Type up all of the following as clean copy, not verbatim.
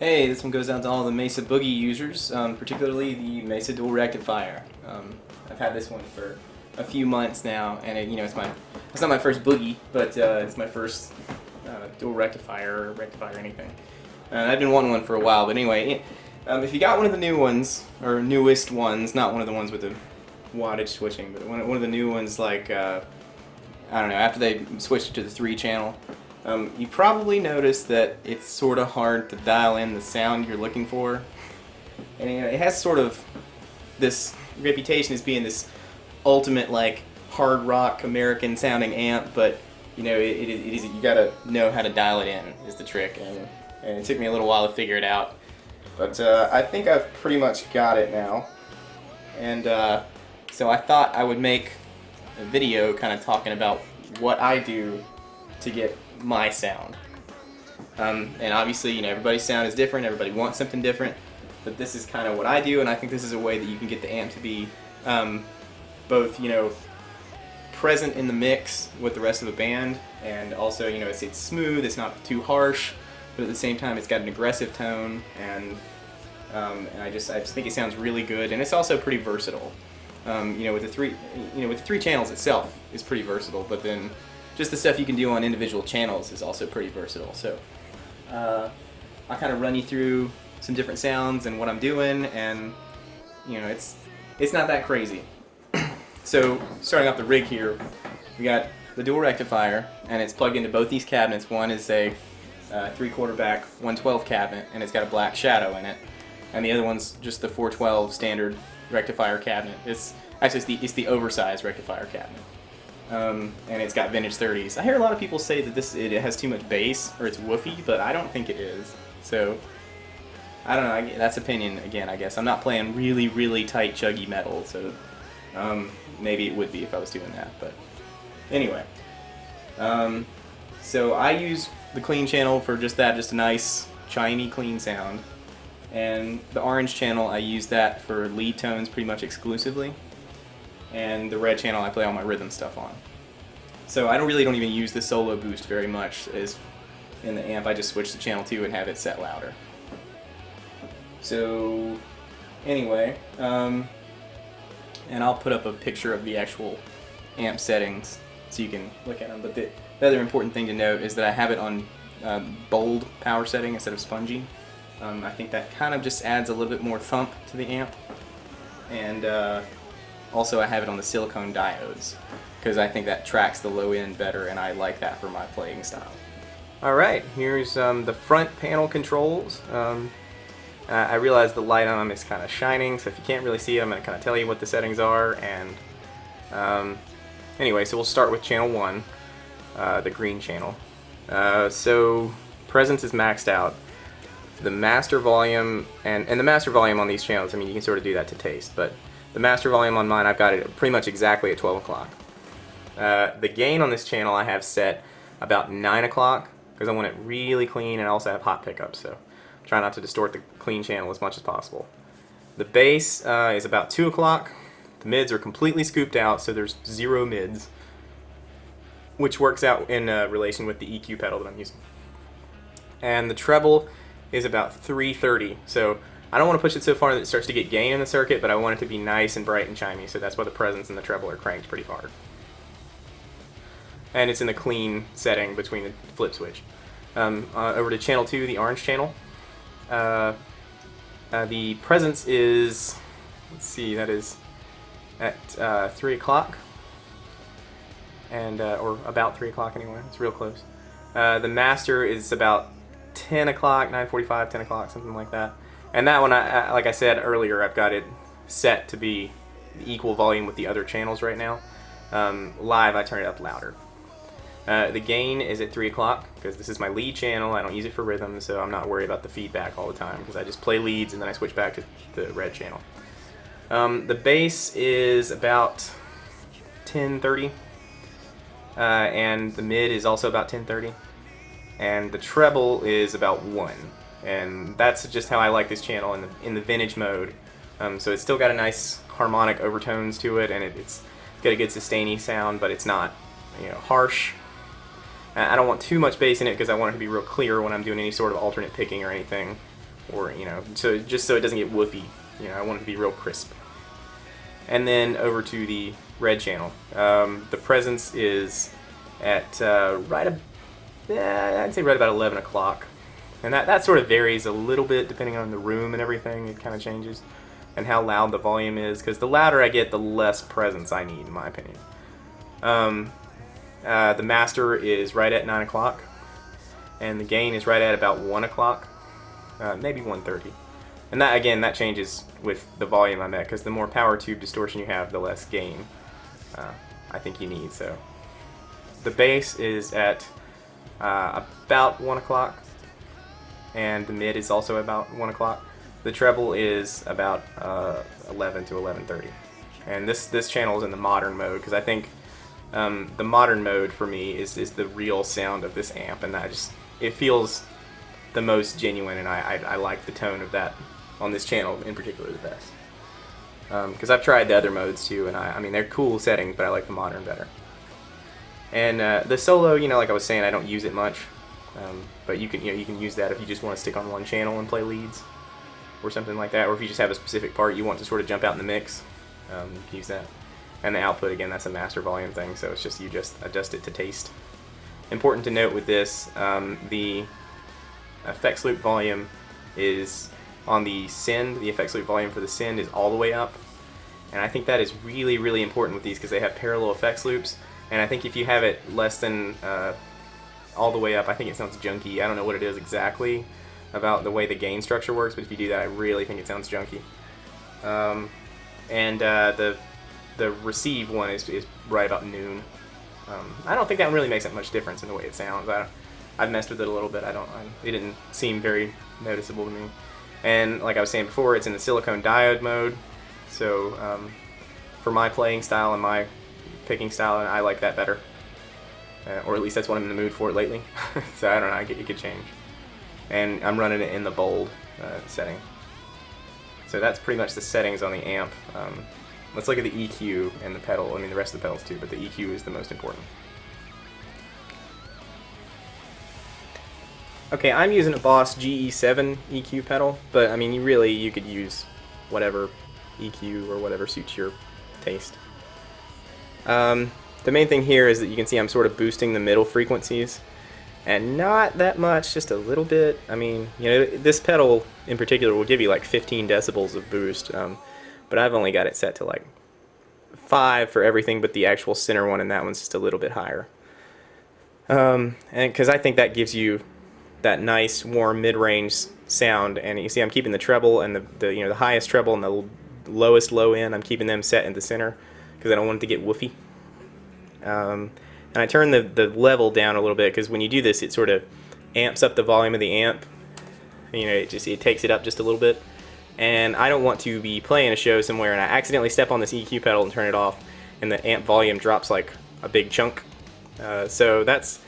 Hey, this one goes out to all the Mesa Boogie users, particularly the Mesa Dual Rectifier. I've had this one for a few months now, and it's not my first Boogie, but it's my first dual rectifier or rectifier anything. I've been wanting one for a while, but anyway, if you got one of the new ones, or newest ones, not one of the ones with the wattage switching, but one of the new ones, like, I don't know, after they switched it to the 3-channel, you probably noticed that it's sort of hard to dial in the sound you're looking for. And it has sort of this reputation as being this ultimate, like, hard rock American sounding amp, but it is, you gotta know how to dial it in is the trick, and it took me a little while to figure it out. But I think I've pretty much got it now. And so I thought I would make a video kind of talking about what I do to get my sound. And obviously, everybody's sound is different, everybody wants something different, but this is kind of what I do, and I think this is a way that you can get the amp to be both, present in the mix with the rest of the band, and also, it's smooth, it's not too harsh, but at the same time it's got an aggressive tone, and I just think it sounds really good, and it's also pretty versatile. With the three channels itself is pretty versatile, but then just the stuff you can do on individual channels is also pretty versatile. So I'll kind of run you through some different sounds and what I'm doing, and it's not that crazy. So starting off the rig here, we got the dual rectifier, and it's plugged into both these cabinets. One is a 3/4 back 112 cabinet, and it's got a black shadow in it, and the other one's just the 412 standard rectifier cabinet. It's the oversized rectifier cabinet. And it's got vintage 30s. I hear a lot of people say that it has too much bass, or it's woofy, but I don't think it is. So, I don't know, that's opinion again, I guess. I'm not playing really, really tight, chuggy metal, so maybe it would be if I was doing that, but anyway. So I use the clean channel for just that, just a nice, chimey, clean sound. And the orange channel, I use that for lead tones pretty much exclusively. And the red channel I play all my rhythm stuff on. So I don't even use the solo boost very much as in the amp. I just switch to channel 2 and have it set louder. So anyway, and I'll put up a picture of the actual amp settings so you can look at them. But the other important thing to note is that I have it on bold power setting instead of spongy. I think that kind of just adds a little bit more thump to the amp. And also I have it on the silicone diodes, because I think that tracks the low end better, and I like that for my playing style. Alright, here's the front panel controls. I realize the light on them is kind of shining, so if you can't really see it, I'm going to kind of tell you what the settings are. And anyway, so we'll start with channel 1, the green channel. So presence is maxed out. The master volume, and the master volume on these channels, you can sort of do that to taste, but the master volume on mine, I've got it pretty much exactly at 12 o'clock. The gain on this channel I have set about 9 o'clock, because I want it really clean, and I also have hot pickups, so try not to distort the clean channel as much as possible. The bass is about 2 o'clock. The mids are completely scooped out, so there's 0 mids, which works out in relation with the EQ pedal that I'm using. And the treble is about 3:30, so I don't want to push it so far that it starts to get gain in the circuit, but I want it to be nice and bright and chimey, so that's why the presence and the treble are cranked pretty hard. And it's in the clean setting between the flip switch. Over to channel 2, the orange channel. The presence is, let's see, that is at 3 o'clock, and or about 3 o'clock anyway, it's real close. The master is about 10 o'clock, 9:45, 10 o'clock, something like that. And that one, like I said earlier, I've got it set to be the equal volume with the other channels right now. Live, I turn it up louder. The gain is at 3 o'clock, because this is my lead channel. I don't use it for rhythm, so I'm not worried about the feedback all the time, because I just play leads and then I switch back to the red channel. The bass is about 10:30, and the mid is also about 10:30, and the treble is about 1. And that's just how I like this channel in the vintage mode. So it's still got a nice harmonic overtones to it, and it's got a good sustainy sound, but it's not harsh. I don't want too much bass in it because I want it to be real clear when I'm doing any sort of alternate picking or anything. or so just so it doesn't get woofy. I want it to be real crisp. And then over to the red channel. The presence is at I'd say right about 11 o'clock. And that sort of varies a little bit depending on the room and everything. It kind of changes. And how loud the volume is, because the louder I get, the less presence I need, in my opinion. The master is right at 9 o'clock. And the gain is right at about 1 o'clock. Maybe 1:30. And that, again, that changes with the volume I'm at, because the more power tube distortion you have, the less gain I think you need. So the bass is at about 1 o'clock, and the mid is also about 1 o'clock. The treble is about 11 to 11:30. And this channel is in the modern mode, because I think the modern mode for me is the real sound of this amp, and it feels the most genuine, and I like the tone of that on this channel in particular the best. Because I've tried the other modes too, and I mean they're cool settings, but I like the modern better. And the solo, like I was saying, I don't use it much, but you can use that if you just want to stick on one channel and play leads or something like that, or if you just have a specific part you want to sort of jump out in the mix, you can use that. And the output, again, that's a master volume thing, so it's just you just adjust it to taste. Important to note with this, the effects loop volume is on the send. The effects loop volume for the send is all the way up, and I think that is really, really important with these, because they have parallel effects loops, and I think if you have it less than all the way up, I think it sounds junky. I don't know what it is exactly about the way the gain structure works, but if you do that, I really think it sounds junky. And the receive one is right about noon. I don't think that one really makes that much difference in the way it sounds. I've messed with it a little bit. It didn't seem very noticeable to me. And like I was saying before, it's in the silicone diode mode. So for my playing style and my picking style, I like that better. Or at least that's what I'm in the mood for lately. So I don't know, it could change. And I'm running it in the bold setting. So that's pretty much the settings on the amp. Let's look at the EQ and the pedal. I mean the rest of the pedals too, but the EQ is the most important. Okay, I'm using a Boss GE7 EQ pedal, but I mean you could use whatever EQ or whatever suits your taste. The main thing here is that you can see I'm sort of boosting the middle frequencies, and not that much, just a little bit. I mean, this pedal in particular will give you like 15 decibels of boost, but I've only got it set to like 5 for everything but the actual center one, and that one's just a little bit higher. And because I think that gives you that nice warm mid-range sound, and you see I'm keeping the treble and the highest treble and the lowest low end, I'm keeping them set in the center because I don't want it to get woofy. And I turn the level down a little bit, because when you do this, it sort of amps up the volume of the amp. It takes it up just a little bit. And I don't want to be playing a show somewhere and I accidentally step on this EQ pedal and turn it off, and the amp volume drops like a big chunk. So that's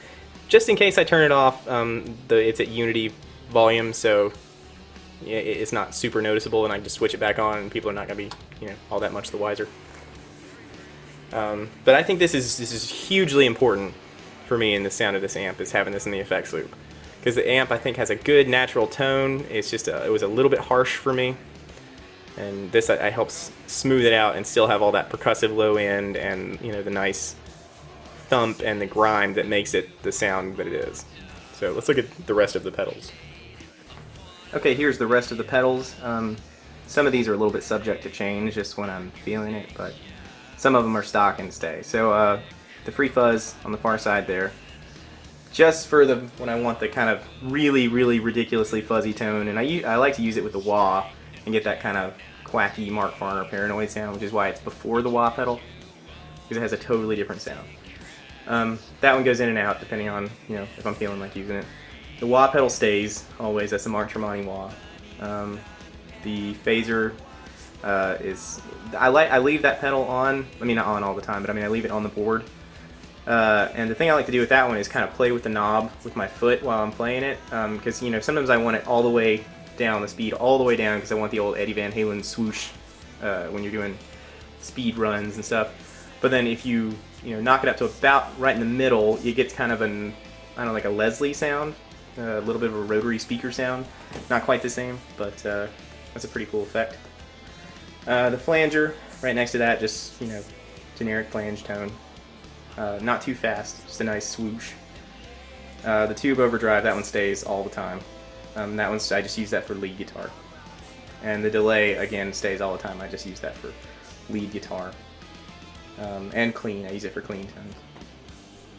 just in case I turn it off. It's at unity volume, so it's not super noticeable, and I can just switch it back on, and people are not going to be all that much the wiser. But I think this is hugely important for me in the sound of this amp, is having this in the effects loop, because the amp I think has a good natural tone. It's just it was a little bit harsh for me, and this I helps smooth it out and still have all that percussive low end and the nice thump and the grind that makes it the sound that it is. So let's look at the rest of the pedals. Okay, here's the rest of the pedals. Some of these are a little bit subject to change just when I'm feeling it, but some of them are stock and stay. So the free fuzz on the far side there, just for when I want the kind of really, really ridiculously fuzzy tone, and I like to use it with the wah and get that kind of quacky Mark Farner paranoid sound, which is why it's before the wah pedal, because it has a totally different sound. That one goes in and out depending on if I'm feeling like using it. The wah pedal stays always. That's the Mark Tremonti wah. The phaser I leave that pedal on. I mean, not on all the time, but I mean I leave it on the board. And the thing I like to do with that one is kind of play with the knob with my foot while I'm playing it, because sometimes I want it all the way down, the speed all the way down, because I want the old Eddie Van Halen swoosh when you're doing speed runs and stuff. But then if you knock it up to about right in the middle, it gets kind of like a Leslie sound, a little bit of a rotary speaker sound. Not quite the same, but that's a pretty cool effect. The flanger right next to that, just, you know, generic flange tone. Not too fast, just a nice swoosh. The tube overdrive, that one stays all the time. That one's, I just use that for lead guitar. And the delay, again, stays all the time. I just use that for lead guitar. And clean, I use it for clean tones.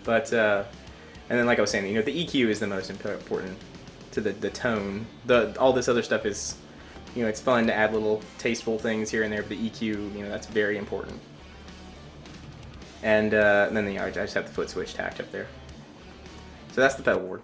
But, and then like I was saying, you know, the EQ is the most important to the tone. All this other stuff is, you know, it's fun to add little tasteful things here and there, but the EQ, you know, that's very important. And then, you know, I just have the foot switch tacked up there. So that's the pedal board.